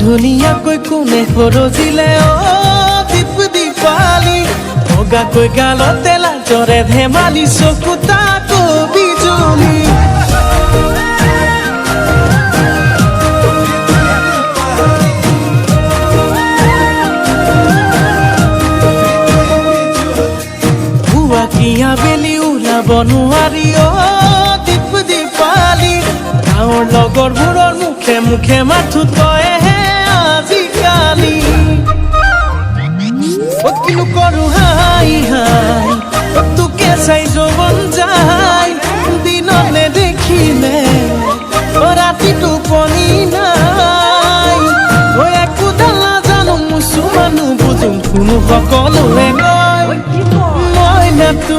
ধুনীয়াকৈ কোনে সৰজিলে দীপ দীপালি বগাকৈ গালতে লাজৰে ধেমালি চকু তাকো বিজুলি পুৱাকিয়া বেলি ওলাব নোৱাৰি দীপ দীপালি গাঁৱৰ লগৰবোৰৰ মুখে মুখে মাথো তইহে আজিকালি কিনো কৰো হাই হাই তোকে চাই যৌৱন যায় দিনলে দেখিলে ৰাতি টোপনি নাই একোডাল নাজানো মুছুমানো বুজো কোনো সকলোৱে কয় মই নাতো